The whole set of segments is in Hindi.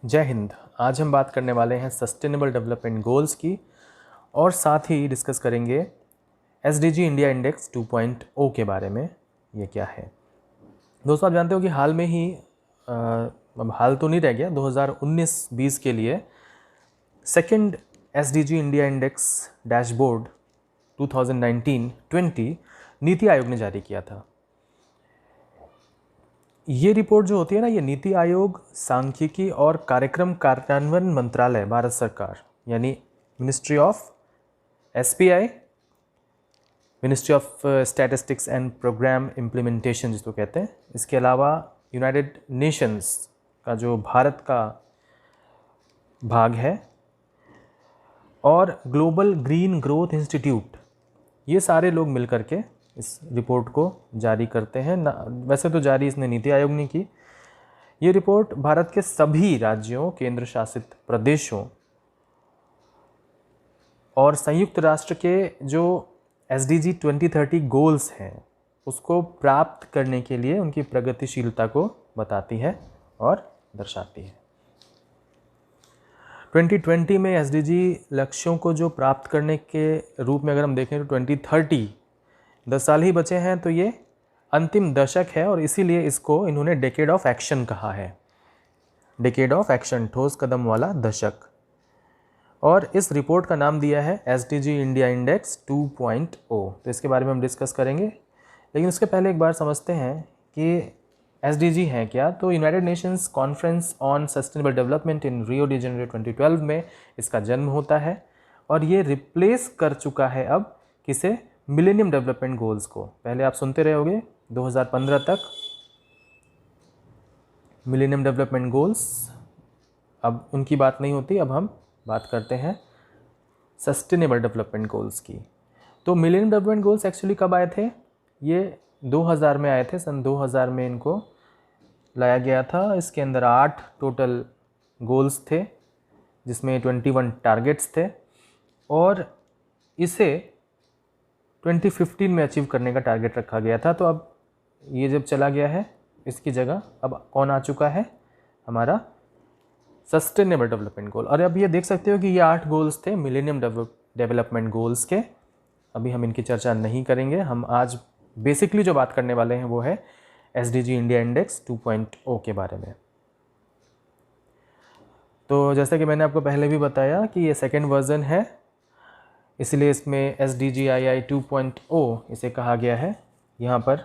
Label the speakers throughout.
Speaker 1: जय हिंद। आज हम बात करने वाले हैं सस्टेनेबल डेवलपमेंट गोल्स की और साथ ही डिस्कस करेंगे SDG इंडिया इंडेक्स 2.0 के बारे में। ये क्या है दोस्तों? आप जानते हो कि हाल में ही अब हाल तो नहीं रह गया, 2019-20 के लिए second SDG India index dashboard 2019-20 NITI Aayog ने जारी किया था। ये रिपोर्ट जो होती है ना, ये नीति आयोग, सांख्यिकी और कार्यक्रम कार्यान्वयन मंत्रालय, भारत सरकार यानी ministry of SPI, ministry of statistics and programme implementation जिसको कहते हैं, इसके अलावा यूनाइटेड नेशंस का जो भारत का भाग है और ग्लोबल ग्रीन ग्रोथ इंस्टीट्यूट, ये सारे लोग मिलकर के इस रिपोर्ट को जारी करते हैं ना। वैसे तो जारी इसने नीति आयोग ने की। ये रिपोर्ट भारत के सभी राज्यों, केंद्र शासित प्रदेशों और संयुक्त राष्ट्र के जो SDG 2030 गोल्स हैं उसको प्राप्त करने के लिए उनकी प्रगतिशीलता को बताती है और दर्शाती है। 2020 में SDG लक्ष्यों को जो प्राप्त करने के रूप में अगर हम देखें तो 2030 10 साल ही बचे हैं, तो ये अंतिम दशक है और इसीलिए इसको इन्होंने डेकेड ऑफ एक्शन कहा है। डेकेड ऑफ एक्शन, ठोस कदम वाला दशक। और इस रिपोर्ट का नाम दिया है SDG इंडिया इंडेक्स 2.0। तो इसके बारे में हम डिस्कस करेंगे, लेकिन उसके पहले एक बार समझते हैं कि SDG है क्या। तो United Nations conference on sustainable development in Rio de Janeiro 2012 में इसका जन्म होता है और ये रिप्लेस कर चुका है अब किसे, मिलेनियम डेवलपमेंट गोल्स को। पहले आप सुनते रहे होगे 2015 तक मिलेनियम डेवलपमेंट गोल्स, अब उनकी बात नहीं होती, अब हम बात करते हैं सस्टेनेबल डेवलपमेंट गोल्स की। तो मिलेनियम डेवलपमेंट गोल्स एक्चुअली कब आए थे? ये 2000 में आए थे, सन 2000 में इनको लाया गया था। इसके अंदर 8 टोटल गोल्स थे जिसमें 21 टारगेट्स थे और इसे 2015 में अचीव करने का टारगेट रखा गया था। तो अब ये जब चला गया है, इसकी जगह अब कौन आ चुका है? हमारा सस्टेनेबल डेवलपमेंट गोल। और अब ये देख सकते हो कि ये 8 गोल्स थे मिलेनियम डेवलपमेंट गोल्स के। अभी हम इनकी चर्चा नहीं करेंगे। हम आज बेसिकली जो बात करने वाले हैं वो है SDG इंडिया इंडेक्स 2.0 के बारे में। तो जैसा कि मैंने आपको पहले भी बताया कि ये सेकेंड वर्जन है, इसलिए इसमें SDGII 2.0 इसे कहा गया है। यहाँ पर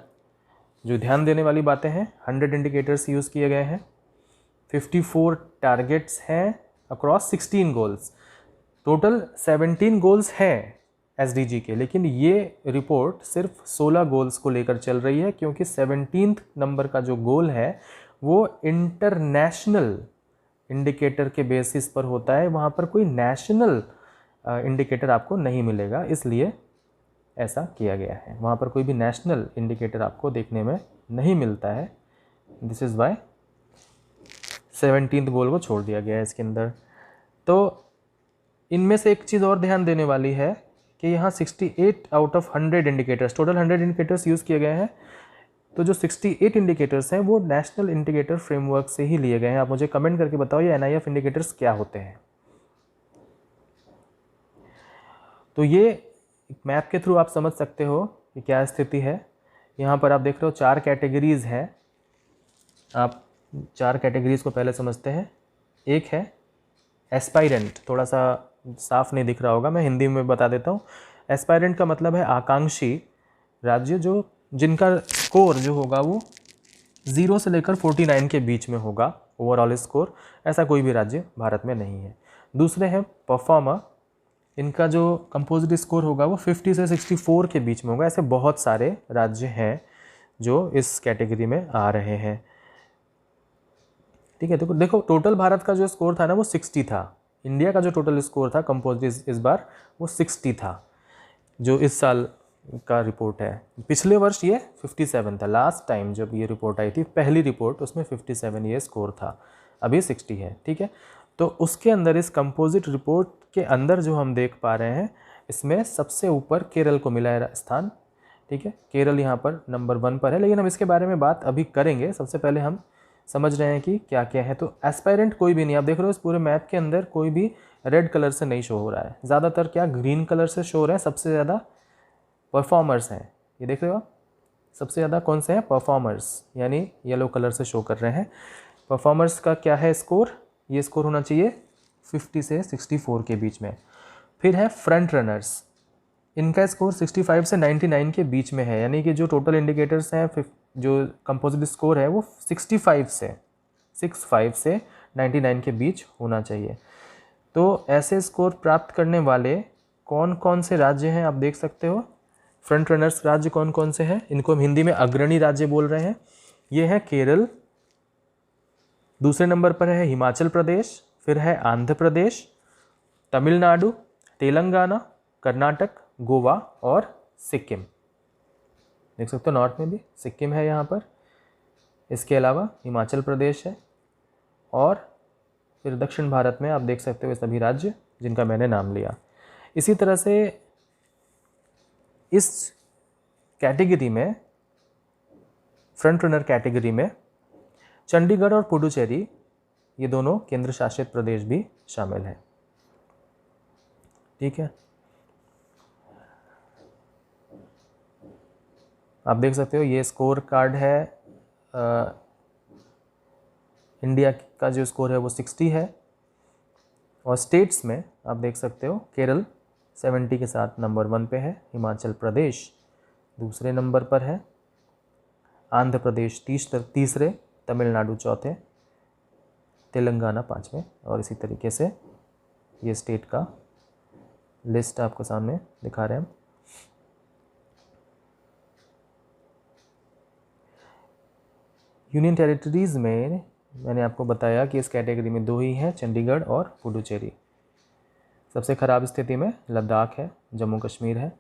Speaker 1: जो ध्यान देने वाली बातें हैं, 100 इंडिकेटर्स यूज़ किए गए हैं, 54 टारगेट्स हैं अक्रॉस 16 गोल्स। टोटल 17 गोल्स हैं SDG के, लेकिन ये रिपोर्ट सिर्फ 16 गोल्स को लेकर चल रही है क्योंकि 17th नंबर का जो गोल है वो इंटरनेशनल इंडिकेटर के बेसिस पर होता है। वहाँ पर कोई नेशनल इंडिकेटर आपको नहीं मिलेगा, इसलिए ऐसा किया गया है। वहाँ पर कोई भी नेशनल इंडिकेटर आपको देखने में नहीं मिलता है। दिस इज़ वाई 17th गोल को छोड़ दिया गया है इसके अंदर। तो इनमें से एक चीज़ और ध्यान देने वाली है कि यहाँ 68 out of 100 indicators, total 100 indicators use किए गए हैं। तो जो 68 इंडिकेटर्स हैं वो नेशनल इंडिकेटर फ्रेमवर्क से ही लिए गए हैं। आप मुझे कमेंट करके बताओ ये NIF इंडिकेटर्स क्या होते हैं। तो ये मैप के थ्रू आप समझ सकते हो कि क्या स्थिति है। यहाँ पर आप देख रहे हो 4 कैटेगरीज़ हैं। आप 4 कैटेगरीज़ को पहले समझते हैं। एक है एस्पायरेंट, थोड़ा सा साफ नहीं दिख रहा होगा, मैं हिंदी में बता देता हूँ। एस्पायरेंट का मतलब है आकांक्षी राज्य, जो जिनका स्कोर जो होगा वो 0 से लेकर 49 के बीच में होगा ओवरऑल स्कोर। ऐसा कोई भी राज्य भारत में नहीं है। दूसरे हैं परफॉर्मर, इनका जो कंपोजिट स्कोर होगा वो 50 से 64 के बीच में होगा। ऐसे बहुत सारे राज्य हैं जो इस कैटेगरी में आ रहे हैं। ठीक है, तो देखो टोटल भारत का जो स्कोर था ना वो 60 था। इंडिया का जो टोटल स्कोर था कंपोजिट इस बार वो 60 था, जो इस साल का रिपोर्ट है। पिछले वर्ष ये 57 था। लास्ट टाइम जब ये रिपोर्ट आई थी, पहली रिपोर्ट, उसमें 57 ये स्कोर था, अभी 60 है। ठीक है, तो उसके अंदर इस कंपोजिट रिपोर्ट के अंदर जो हम देख पा रहे हैं, इसमें सबसे ऊपर केरल को मिला है स्थान। ठीक है, केरल यहाँ पर नंबर 1 पर है, लेकिन हम इसके बारे में बात अभी करेंगे। सबसे पहले हम समझ रहे हैं कि क्या क्या है। तो एस्पायरेंट कोई भी नहीं, आप देख रहे हो इस पूरे मैप के अंदर कोई भी रेड कलर से नहीं शो हो रहा है, ज़्यादातर क्या ग्रीन कलर से शो हो रहे हैं। सबसे ज़्यादा परफॉर्मर्स हैं, ये देख रहे हो आप, सबसे ज़्यादा कौन से हैं, परफॉर्मर्स, यानी येलो कलर से शो कर रहे हैं। परफॉर्मर्स का क्या है स्कोर, ये स्कोर होना चाहिए 50 से 64 के बीच में। फिर है फ्रंट रनर्स, इनका स्कोर 65 से 99 के बीच में है, यानी कि जो टोटल इंडिकेटर्स हैं, जो कंपोजिट स्कोर है वो 65 से 99 के बीच होना चाहिए। तो ऐसे स्कोर प्राप्त करने वाले कौन कौन से राज्य हैं आप देख सकते हो। फ्रंट रनर्स राज्य कौन कौन से हैं, इनको हम हिंदी में अग्रणी राज्य बोल रहे हैं। ये है केरल, दूसरे नंबर पर है हिमाचल प्रदेश, फिर है आंध्र प्रदेश, तमिलनाडु, तेलंगाना, कर्नाटक, गोवा और सिक्किम। देख सकते हो नॉर्थ में भी सिक्किम है यहाँ पर, इसके अलावा हिमाचल प्रदेश है, और फिर दक्षिण भारत में आप देख सकते हो सभी राज्य जिनका मैंने नाम लिया। इसी तरह से इस कैटेगरी में, फ्रंट रनर कैटेगरी में, चंडीगढ़ और पुडुचेरी ये दोनों केंद्र शासित प्रदेश भी शामिल हैं। ठीक है, आप देख सकते हो ये स्कोर कार्ड है। इंडिया का जो स्कोर है वो 60 है, और स्टेट्स में आप देख सकते हो केरल 70 के साथ नंबर 1 पे है, हिमाचल प्रदेश दूसरे नंबर पर है, आंध्र प्रदेश तीसरे, तमिलनाडु चौथे, तेलंगाना 5वें, और इसी तरीके से ये स्टेट का लिस्ट आपको सामने दिखा रहे हैं हम। यूनियन टेरिटरीज़ में मैंने आपको बताया कि इस कैटेगरी में 2 ही हैं, चंडीगढ़ और पुडुचेरी। सबसे ख़राब स्थिति में लद्दाख है, जम्मू कश्मीर है,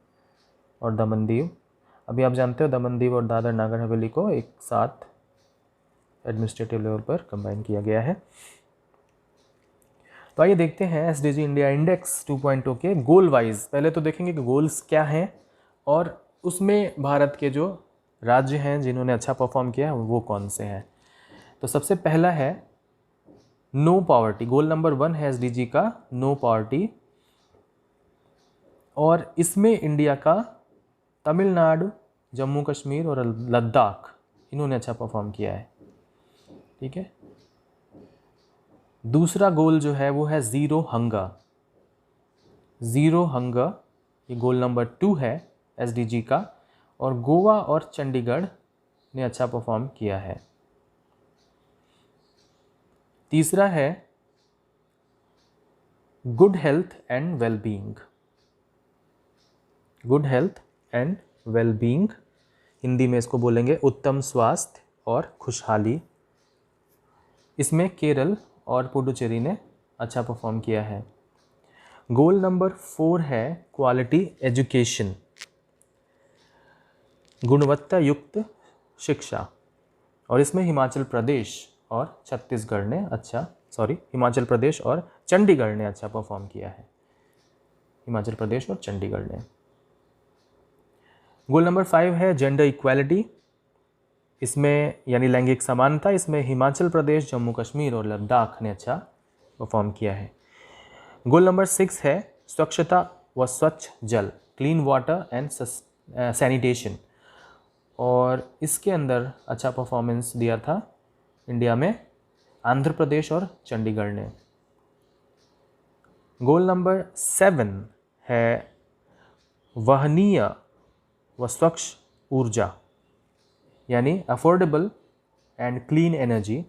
Speaker 1: और दमन दीव। अभी आप जानते हो दमन दीव और दादर नागर हवेली को एक साथ एडमिनिस्ट्रेटिव लेवल पर कंबाइन किया गया है। तो आइए देखते हैं एसडीजी इंडिया इंडेक्स 2.0 के गोल वाइज। पहले तो देखेंगे कि गोल्स क्या हैं, और उसमें भारत के जो राज्य हैं जिन्होंने अच्छा परफॉर्म किया है वो कौन से हैं। तो सबसे पहला है नो पॉवर्टी, गोल नंबर 1 है एसडीजी का नो पॉवर्टी, और इसमें इंडिया का तमिलनाडु, जम्मू कश्मीर और लद्दाख इन्होंने अच्छा परफॉर्म किया है। ठीक है, दूसरा गोल जो है वो है ज़ीरो हंगर, ये गोल नंबर 2 है एसडीजी का, और गोवा और चंडीगढ़ ने अच्छा परफॉर्म किया है। तीसरा है good health and wellbeing, good health and wellbeing, Hindi में इसको बोलेंगे उत्तम स्वास्थ्य और खुशहाली। इसमें केरल और पुडुचेरी ने अच्छा परफॉर्म किया है। गोल नंबर 4 है क्वालिटी एजुकेशन, गुणवत्ता युक्त शिक्षा, और इसमें हिमाचल प्रदेश और छत्तीसगढ़ ने हिमाचल प्रदेश और चंडीगढ़ ने अच्छा परफॉर्म किया है, हिमाचल प्रदेश और चंडीगढ़ ने। गोल नंबर 5 है जेंडर इक्वालिटी, इसमें यानी लैंगिक समानता, इसमें हिमाचल प्रदेश, जम्मू कश्मीर और लद्दाख ने अच्छा परफॉर्म किया है। गोल नंबर 6 है स्वच्छता व स्वच्छ जल, क्लीन वाटर एंड सैनिटेशन, और इसके अंदर अच्छा परफॉर्मेंस दिया था इंडिया में आंध्र प्रदेश और चंडीगढ़ ने। गोल नंबर 7 है वहनीय व स्वच्छ ऊर्जा, यानी अफोर्डेबल एंड क्लीन एनर्जी,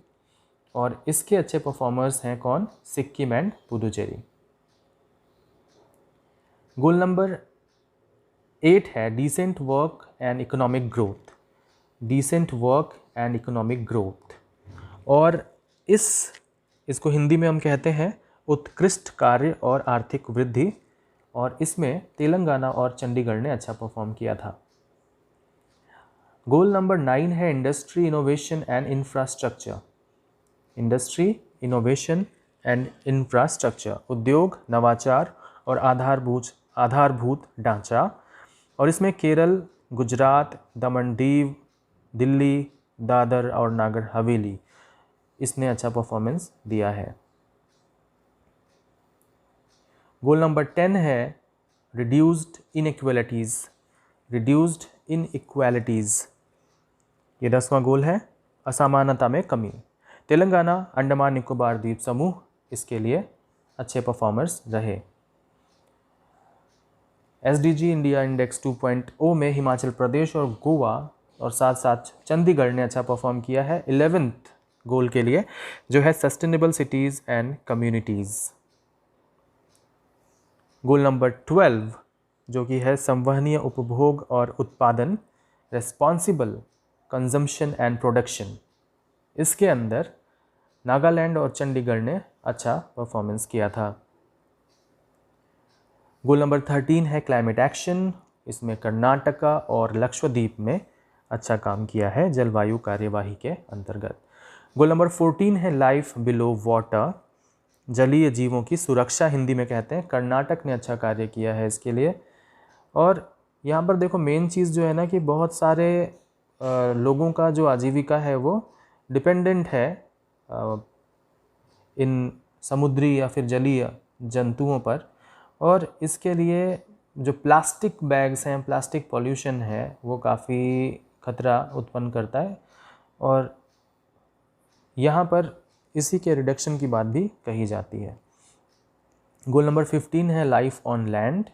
Speaker 1: और इसके अच्छे परफॉर्मर्स हैं कौन, Sikkim and Puducherry. Goal number 8 है decent work and economic growth, decent work and economic growth, और इसको हिंदी में हम कहते हैं उत्कृष्ट कार्य और आर्थिक वृद्धि, और इसमें तेलंगाना और चंडीगढ़ ने अच्छा परफॉर्म किया था। गोल नंबर 9 है industry innovation and infrastructure, industry innovation and infrastructure, उद्योग, नवाचार और आधारभूत ढांचा, और इसमें केरल, गुजरात, दमन दीव, दिल्ली, दादर और नागर हवेली इसने अच्छा परफॉर्मेंस दिया है। गोल नंबर 10 है रिड्यूस्ड इनइक्वालिटीज़। रिड्यूस्ड इनइक्वालिटीज़, ये 10वां गोल है, असमानता में कमी। तेलंगाना, अंडमान निकोबार द्वीप समूह इसके लिए अच्छे परफॉर्मर्स रहे। SDG इंडिया इंडेक्स 2.0 में हिमाचल प्रदेश और गोवा और साथ साथ चंडीगढ़ ने अच्छा परफॉर्म किया है 11th गोल के लिए, जो है sustainable cities and communities. Goal number 12 जो कि है संवहनीय उपभोग और उत्पादन, रेस्पॉन्सिबल कंजम्पशन एंड प्रोडक्शन, इसके अंदर नागालैंड और चंडीगढ़ ने अच्छा परफॉर्मेंस किया था। गोल नंबर 13 है क्लाइमेट एक्शन, इसमें कर्नाटका और लक्षद्वीप में अच्छा काम किया है जलवायु कार्यवाही के अंतर्गत। गोल नंबर 14 है लाइफ बिलो वाटर, जलीय जीवों की सुरक्षा हिंदी में कहते हैं। कर्नाटक ने अच्छा कार्य किया है इसके लिए। और यहाँ पर देखो मेन चीज़ जो है ना कि बहुत सारे लोगों का जो आजीविका है वो डिपेंडेंट है इन समुद्री या फिर जलीय जंतुओं पर, और इसके लिए जो प्लास्टिक बैग्स हैं, प्लास्टिक पॉल्यूशन है, वो काफ़ी खतरा उत्पन्न करता है। और यहाँ पर इसी के रिडक्शन की बात भी कही जाती है। गोल नंबर 15 है लाइफ ऑन लैंड,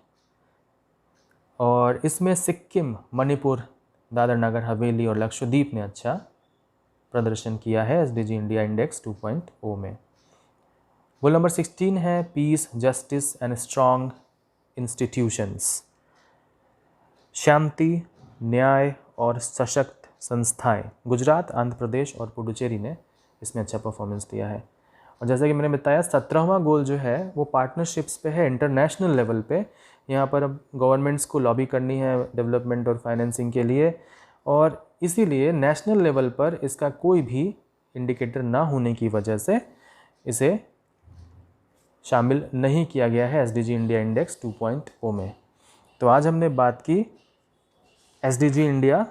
Speaker 1: और इसमें सिक्किम, मणिपुर, दादर नगर हवेली और लक्षद्वीप ने अच्छा प्रदर्शन किया है SDG इंडिया इंडेक्स 2.0 में। गोल नंबर 16 है peace, justice and strong institutions, शांति, न्याय और सशक्त संस्थाएं। गुजरात, आंध्र प्रदेश और पुडुचेरी ने इसमें अच्छा परफॉर्मेंस दिया है। और जैसा कि मैंने बताया 17वां गोल जो है वो पार्टनरशिप्स पे है, इंटरनेशनल लेवल पे। यहाँ पर अब गवर्नमेंट्स को लॉबी करनी है डेवलपमेंट और फाइनेंसिंग के लिए, और इसीलिए नेशनल लेवल पर इसका कोई भी इंडिकेटर ना होने की वजह से इसे शामिल नहीं किया गया है SDG इंडिया इंडेक्स 2.0 में। तो आज हमने बात की SDG इंडिया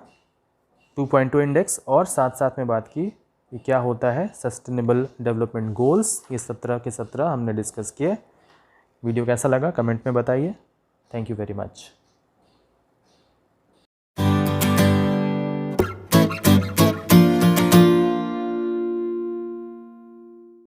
Speaker 1: 2.0 इंडेक्स, और साथ साथ में बात की कि क्या होता है सस्टेनेबल डेवलपमेंट गोल्स। ये 17 के 17 हमने डिस्कस किए। वीडियो कैसा लगा कमेंट में बताइए। Thank you very much.